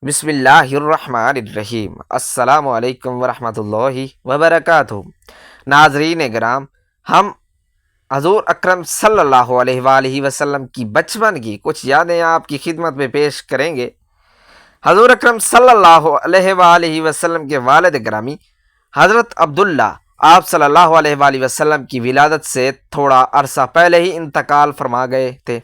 بسم اللہ الرحمن الرحیم۔ السلام علیکم ورحمۃ اللہ وبرکاتہ۔ ناظرین کرام، ہم حضور اکرم صلی اللہ علیہ وآلہ وسلم کی بچپن کی کچھ یادیں آپ کی خدمت میں پیش کریں گے۔ حضور اکرم صلی اللہ علیہ وآلہ وسلم کے والد گرامی حضرت عبداللہ آپ صلی اللہ علیہ وآلہ وسلم کی ولادت سے تھوڑا عرصہ پہلے ہی انتقال فرما گئے تھے۔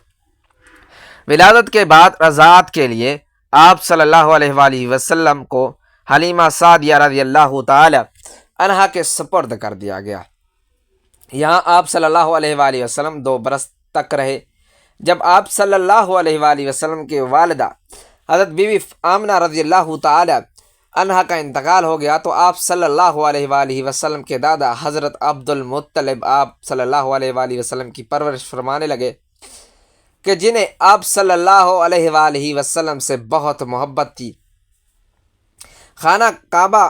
ولادت کے بعد رضاعت کے لیے آپ صلی اللہ علیہ وآلہ وسلم کو حلیمہ سعدیہ رضی اللہ تعالی عنہا کے سپرد کر دیا گیا۔ یہاں آپ صلی اللہ علیہ وآلہ وسلم 2 برس تک رہے۔ جب آپ صلی اللہ علیہ وآلہ وسلم کے والدہ حضرت بیوی آمنہ رضی اللہ تعالی عنہا کا انتقال ہو گیا تو آپ صلی اللہ علیہ وآلہ وسلم کے دادا حضرت عبد المطلب آپ صلی اللہ علیہ وآلہ وسلم کی پرورش فرمانے لگے کہ جنہیں آپ صلی اللہ علیہ وآلہ وسلم سے بہت محبت تھی۔ خانہ کعبہ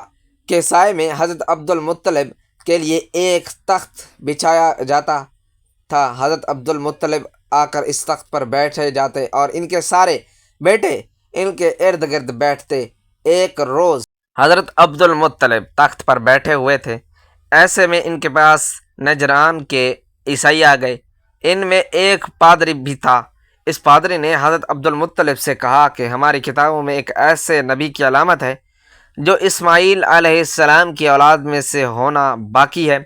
کے سائے میں حضرت عبد المطلب کے لیے ایک تخت بچھایا جاتا تھا۔ حضرت عبد المطلب آ کر اس تخت پر بیٹھے جاتے اور ان کے سارے بیٹے ان کے ارد گرد بیٹھتے۔ ایک روز حضرت عبد المطلب تخت پر بیٹھے ہوئے تھے، ایسے میں ان کے پاس نجران کے عیسائی آ گئے۔ ان میں ایک پادری بھی تھا۔ اس پادری نے حضرت عبد المطلب سے کہا کہ ہماری کتابوں میں ایک ایسے نبی کی علامت ہے جو اسماعیل علیہ السلام کی اولاد میں سے ہونا باقی ہے۔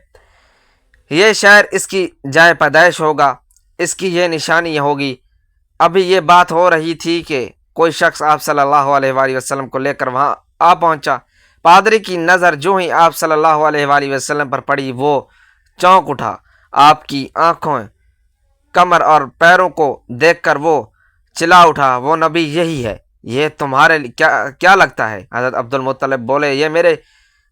یہ شہر اس کی جائے پیدائش ہوگا، اس کی یہ نشانی ہوگی۔ ابھی یہ بات ہو رہی تھی کہ کوئی شخص آپ صلی اللہ علیہ وآلہ وسلم کو لے کر وہاں آ پہنچا۔ پادری کی نظر جو ہی آپ صلی اللہ علیہ وآلہ وسلم پر پڑی وہ چونک اٹھا۔ آپ کی آنکھوں، کمر اور پیروں کو دیکھ کر وہ چلا اٹھا، وہ نبی یہی ہے، یہ تمہارے کیا لگتا ہے؟ حضرت عبد المطلب بولے، یہ میرے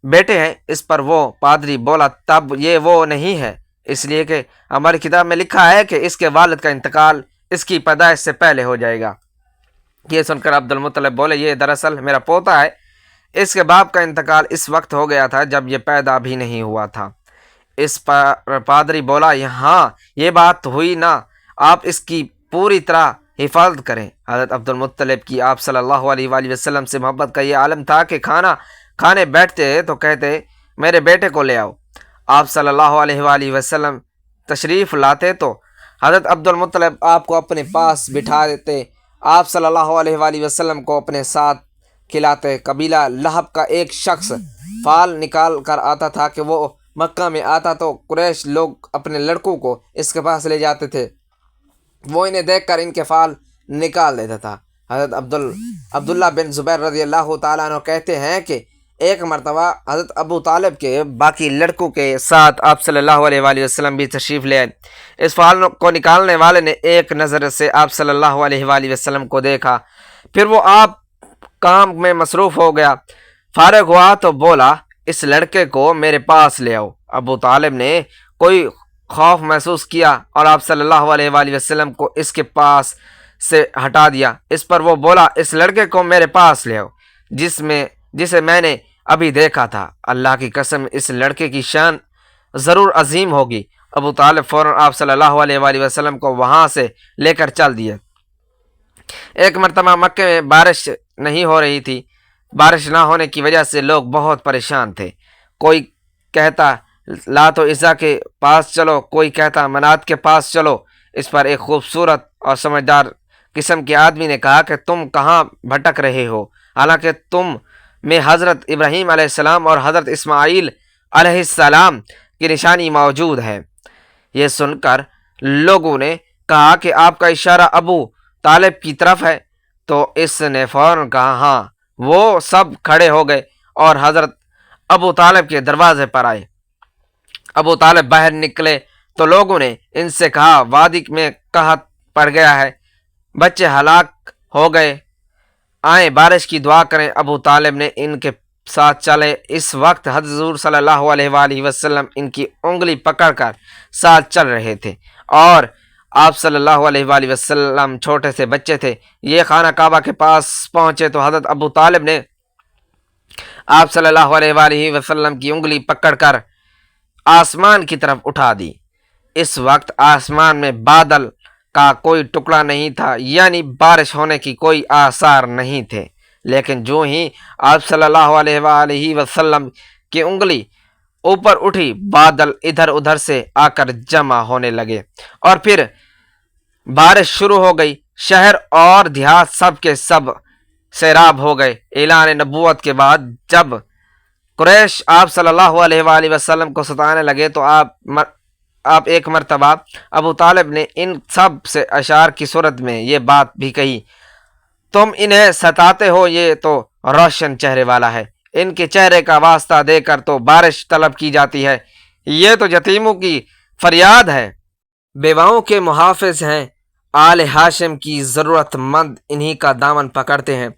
بیٹے ہیں۔ اس پر وہ پادری بولا، تب یہ وہ نہیں ہے، اس لیے کہ ہماری کتاب میں لکھا ہے کہ اس کے والد کا انتقال اس کی پیدائش سے پہلے ہو جائے گا۔ یہ سن کر عبد المطلب بولے، یہ دراصل میرا پوتا ہے، اس کے باپ کا انتقال اس وقت ہو گیا تھا جب یہ پیدا بھی نہیں ہوا تھا۔ اس پر پادری بولا، ہاں یہ بات ہوئی نا، آپ اس کی پوری طرح حفاظت کریں۔ حضرت عبد المطلب کی آپ صلی اللہ علیہ وآلہ وسلم سے محبت کا یہ عالم تھا کہ کھانے بیٹھتے تو کہتے، میرے بیٹے کو لے آؤ۔ آپ صلی اللہ علیہ وآلہ وسلم تشریف لاتے تو حضرت عبد المطلب آپ کو اپنے پاس بٹھا دیتے، آپ صلی اللہ علیہ وآلہ وسلم کو اپنے ساتھ کھلاتے۔ قبیلہ لہب کا ایک شخص فال نکال کر آتا تھا کہ وہ مکہ میں آتا تو قریش لوگ اپنے لڑکوں کو اس کے پاس لے جاتے تھے، وہ انہیں دیکھ کر ان کے فال نکال دیتا تھا۔ حضرت عبداللہ بن زبیر رضی اللہ تعالیٰ عنہ کہتے ہیں کہ ایک مرتبہ حضرت ابو طالب کے باقی لڑکوں کے ساتھ آپ صلی اللہ علیہ وآلہ وسلم بھی تشریف لے آئے۔ اس فال کو نکالنے والے نے ایک نظر سے آپ صلی اللہ علیہ وآلہ وسلم کو دیکھا، پھر وہ آپ کام میں مصروف ہو گیا، فارغ ہوا تو بولا، اس لڑکے کو میرے پاس لے آؤ۔ ابو طالب نے کوئی خوف محسوس کیا اور آپ صلی اللہ علیہ وآلہ وسلم کو اس کے پاس سے ہٹا دیا۔ اس پر وہ بولا، اس لڑکے کو میرے پاس لے آؤ جسے میں نے ابھی دیکھا تھا، اللہ کی قسم اس لڑکے کی شان ضرور عظیم ہوگی۔ ابو طالب فوراً آپ صلی اللہ علیہ وآلہ وسلم کو وہاں سے لے کر چل دیے۔ ایک مرتبہ مکے میں بارش نہیں ہو رہی تھی۔ بارش نہ ہونے کی وجہ سے لوگ بہت پریشان تھے۔ کوئی کہتا لات و عزا کے پاس چلو، کوئی کہتا منات کے پاس چلو۔ اس پر ایک خوبصورت اور سمجھدار قسم کے آدمی نے کہا کہ تم کہاں بھٹک رہے ہو، حالانکہ تم میں حضرت ابراہیم علیہ السلام اور حضرت اسماعیل علیہ السلام کی نشانی موجود ہے۔ یہ سن کر لوگوں نے کہا کہ آپ کا اشارہ ابو طالب کی طرف ہے، تو اس نے فوراً کہا ہاں۔ وہ سب کھڑے ہو گئے اور حضرت ابو طالب کے دروازے پر آئے۔ ابو طالب باہر نکلے تو لوگوں نے ان سے کہا، وادی میں قحط پڑ گیا ہے، بچے ہلاک ہو گئے، آئیں بارش کی دعا کریں۔ ابو طالب نے ان کے ساتھ چلے۔ اس وقت حضور صلی اللہ علیہ وآلہ وسلم ان کی انگلی پکڑ کر ساتھ چل رہے تھے اور آپ صلی اللہ علیہ وآلہ وسلم چھوٹے سے بچے تھے۔ یہ خانہ کعبہ کے پاس پہنچے تو حضرت ابو طالب نے آپ صلی اللہ علیہ وآلہ وسلم کی انگلی پکڑ کر آسمان کی طرف اٹھا دی۔ اس وقت آسمان میں بادل کا کوئی ٹکڑا نہیں تھا، یعنی بارش ہونے کی کوئی آثار نہیں تھے، لیکن جو ہی آپ صلی اللہ علیہ وآلہ وسلم کی انگلی اوپر اٹھی بادل ادھر ادھر سے آ کر جمع ہونے لگے اور پھر بارش شروع ہو گئی۔ شہر اور دیہات سب کے سب سیراب ہو گئے۔ اعلان نبوت کے بعد جب قریش آپ صلی اللہ علیہ وآلہ وسلم کو ستانے لگے تو آپ ایک مرتبہ ابو طالب نے ان سب سے اشعار کی صورت میں یہ بات بھی کہی، تم انہیں ستاتے ہو، یہ تو روشن چہرے والا ہے، ان کے چہرے کا واسطہ دے کر تو بارش طلب کی جاتی ہے، یہ تو یتیموں کی فریاد ہے، بیواؤں کے محافظ ہیں، آل ہاشم کی ضرورت مند انہی کا دامن پکڑتے ہیں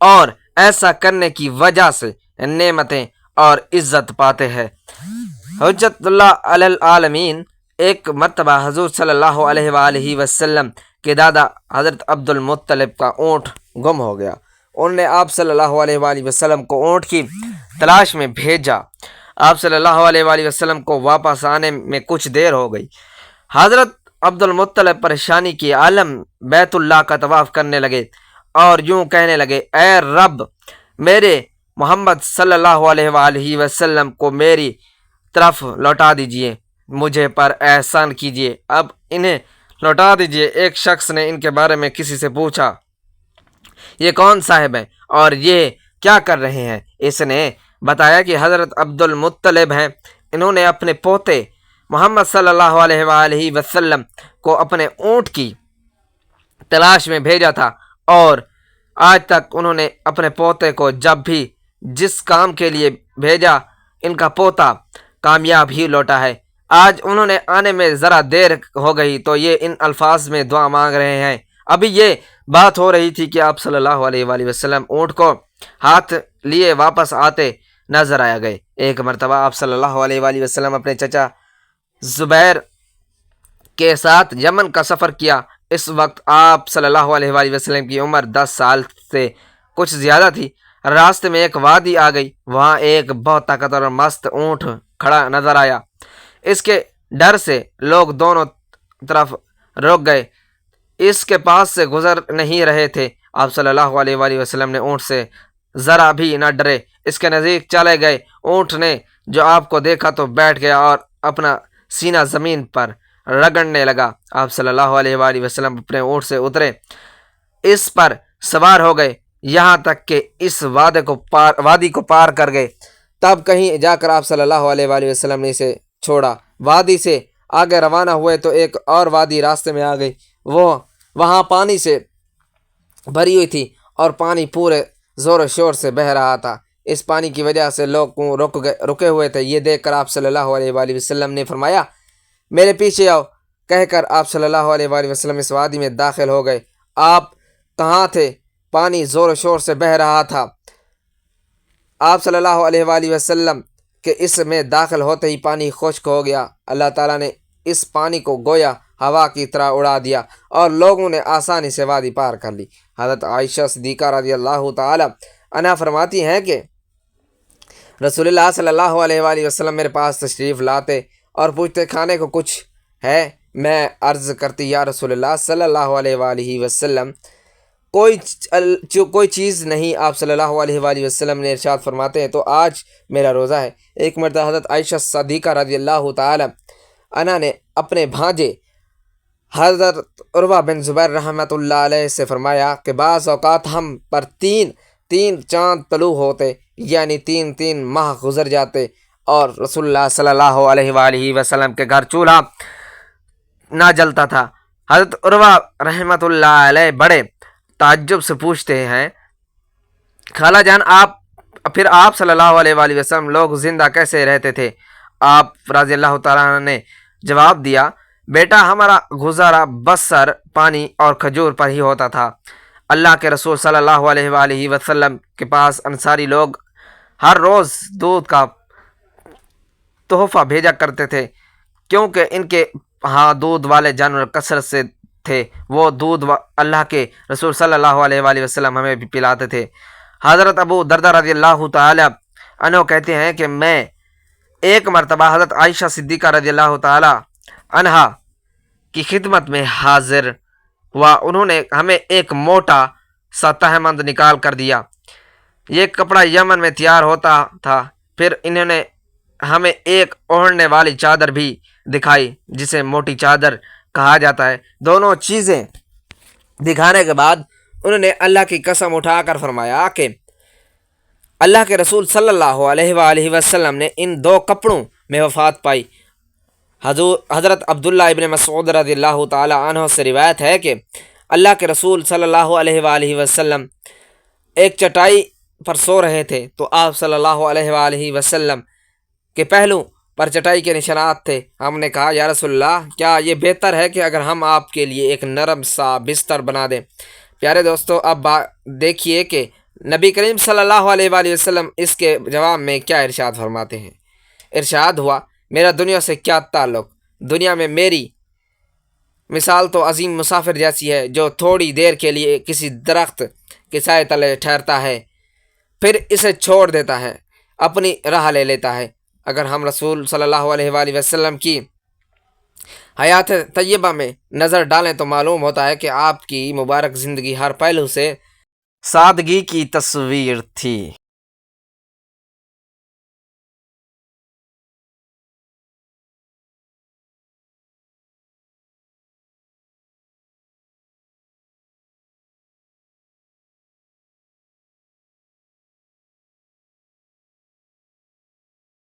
اور ایسا کرنے کی وجہ سے نعمتیں اور عزت پاتے ہیں۔ حجت اللہ علی العالمین ایک مرتبہ حضور صلی اللہ علیہ وآلہ وسلم کے دادا حضرت عبد المطلب کا اونٹ گم ہو گیا۔ انہوں نے آپ صلی اللہ علیہ وآلہ وسلم کو اونٹ کی تلاش میں بھیجا۔ آپ صلی اللہ علیہ وآلہ وسلم کو واپس آنے میں کچھ دیر ہو گئی۔ حضرت عبد المطلب پریشانی کی عالم بیت اللہ کا طواف کرنے لگے اور یوں کہنے لگے، اے رب، میرے محمد صلی اللہ علیہ وآلہ وسلم کو میری طرف لوٹا دیجئے، مجھے پر احسان کیجئے، اب انہیں لوٹا دیجئے۔ ایک شخص نے ان کے بارے میں کسی سے پوچھا، یہ کون صاحب ہیں اور یہ کیا کر رہے ہیں؟ اس نے بتایا کہ حضرت عبد المطلب ہیں، انہوں نے اپنے پوتے محمد صلی اللہ علیہ وآلہ وسلم کو اپنے اونٹ کی تلاش میں بھیجا تھا اور آج تک انہوں نے اپنے پوتے کو جب بھی جس کام کے لیے بھیجا ان کا پوتا کامیاب ہی لوٹا ہے۔ آج انہوں نے آنے میں ذرا دیر ہو گئی تو یہ ان الفاظ میں دعا مانگ رہے ہیں۔ ابھی یہ بات ہو رہی تھی کہ آپ صلی اللہ علیہ وآلہ وسلم اونٹ کو ہاتھ لیے واپس آتے نظر آیا گئے۔ ایک مرتبہ آپ صلی اللہ علیہ وآلہ وسلم اپنے چچا زبیر کے ساتھ یمن کا سفر کیا۔ اس وقت آپ صلی اللہ علیہ وآلہ وسلم کی عمر 10 سال سے کچھ زیادہ تھی۔ راستے میں ایک وادی آ گئی، وہاں ایک بہت طاقتور اور مست اونٹ کھڑا نظر آیا۔ اس کے ڈر سے لوگ دونوں طرف رک گئے، اس کے پاس سے گزر نہیں رہے تھے۔ آپ صلی اللہ علیہ وآلہ وسلم نے اونٹ سے ذرا بھی نہ ڈرے، اس کے نزدیک چلے گئے۔ اونٹ نے جو آپ کو دیکھا تو بیٹھ گیا اور اپنا سینہ زمین پر رگڑنے لگا۔ آپ صلی اللہ علیہ وآلہ وسلم اپنے اونٹ سے اترے، اس پر سوار ہو گئے، یہاں تک کہ اس وادی کو پار کر گئے۔ تب کہیں جا کر آپ صلی اللہ علیہ وآلہ وسلم نے اسے چھوڑا۔ وادی سے آگے روانہ ہوئے تو ایک اور وادی راستے میں آ گئی، وہاں پانی سے بھری ہوئی تھی اور پانی پورے زور و شور سے بہہ رہا تھا۔ اس پانی کی وجہ سے لوگ رکے ہوئے تھے۔ یہ دیکھ کر آپ صلی اللہ علیہ وآلہ وسلم نے فرمایا، میرے پیچھے آؤ، کہہ کر آپ صلی اللہ علیہ وآلہ وسلم اس وادی میں داخل ہو گئے۔ آپ کہاں تھے؟ پانی زور و شور سے بہہ رہا تھا۔ آپ صلی اللہ علیہ وآلہ وسلم کے اس میں داخل ہوتے ہی پانی خشک ہو گیا۔ اللہ تعالیٰ نے اس پانی کو گویا ہوا کی طرح اڑا دیا اور لوگوں نے آسانی سے وادی پار کر لی۔ حضرت عائشہ صدیقہ رضی اللہ تعالی عنہا فرماتی ہیں کہ رسول اللہ صلی اللہ علیہ وآلہ وسلم میرے پاس تشریف لاتے اور پوچھتے، کھانے کو کچھ ہے؟ میں عرض کرتی، یا رسول اللہ صلی اللہ علیہ وآلہ وسلم کوئی چیز نہیں۔ آپ صلی اللہ علیہ وآلہ وسلم نے ارشاد فرماتے ہیں، تو آج میرا روزہ ہے۔ ایک مرتبہ حضرت عائشہ صدیقہ رضی اللہ تعالی عنہا نے اپنے بھانجے حضرت عروہ بن زبیر رحمۃ اللہ علیہ سے فرمایا کہ بعض اوقات ہم پر تین چاند طلوع ہوتے، یعنی 3 ماہ گزر جاتے اور رسول اللہ صلی اللہ علیہ وآلہ وسلم کے گھر چولہا نہ جلتا تھا۔ حضرت عروہ رحمۃ اللہ علیہ بڑے تعجب سے پوچھتے ہیں، خالہ جان، آپ صلی اللہ علیہ وآلہ وسلم لوگ زندہ کیسے رہتے تھے؟ آپ رضی اللہ تعالیٰ عنہ نے جواب دیا، بیٹا، ہمارا گزارا بسر پانی اور کھجور پر ہی ہوتا تھا۔ اللہ کے رسول صلی اللہ علیہ وآلہ وسلم کے پاس انصاری لوگ ہر روز دودھ کا تحفہ بھیجا کرتے تھے، کیونکہ ان کے ہاں دودھ والے جانور کثرت سے تھے۔ وہ دودھ اللہ کے رسول صلی اللہ علیہ وآلہ وسلم ہمیں بھی پلاتے تھے۔ حضرت ابو دردہ رضی اللہ تعالی عنہ کہتے ہیں کہ میں ایک مرتبہ حضرت عائشہ صدیقہ رضی اللہ تعالی عنہا کی خدمت میں حاضر ہوا۔ انہوں نے ہمیں ایک موٹا سا تہمند نکال کر دیا۔ یہ کپڑا یمن میں تیار ہوتا تھا۔ پھر انہوں نے ہمیں ایک اوڑھنے والی چادر بھی دکھائی جسے موٹی چادر کہا جاتا ہے۔ دونوں چیزیں دکھانے کے بعد انہوں نے اللہ کی قسم اٹھا کر فرمایا کہ اللہ کے رسول صلی اللہ علیہ وآلہ وسلم نے ان دو کپڑوں میں وفات پائی۔ حضرت عبداللہ ابن مسعود رضی اللہ تعالی عنہ سے روایت ہے کہ اللہ کے رسول صلی اللہ علیہ وآلہ وسلم ایک چٹائی پر سو رہے تھے تو آپ صلی اللہ علیہ وآلہ وسلم کے پہلو پر چٹائی کے نشانات تھے۔ ہم نے کہا یا رسول اللہ، کیا یہ بہتر ہے کہ اگر ہم آپ کے لیے ایک نرم سا بستر بنا دیں؟ پیارے دوستو، اب دیکھیے کہ نبی کریم صلی اللہ علیہ وآلہ وسلم اس کے جواب میں کیا ارشاد فرماتے ہیں۔ ارشاد ہوا، میرا دنیا سے کیا تعلق؟ دنیا میں میری مثال تو عظیم مسافر جیسی ہے جو تھوڑی دیر کے لیے کسی درخت کے سائے تلے ٹھہرتا ہے، پھر اسے چھوڑ دیتا ہے، اپنی راہ لے لیتا ہے۔ اگر ہم رسول صلی اللہ علیہ وآلہ وسلم کی حیات طیبہ میں نظر ڈالیں تو معلوم ہوتا ہے کہ آپ کی مبارک زندگی ہر پہلو سے سادگی کی تصویر تھی۔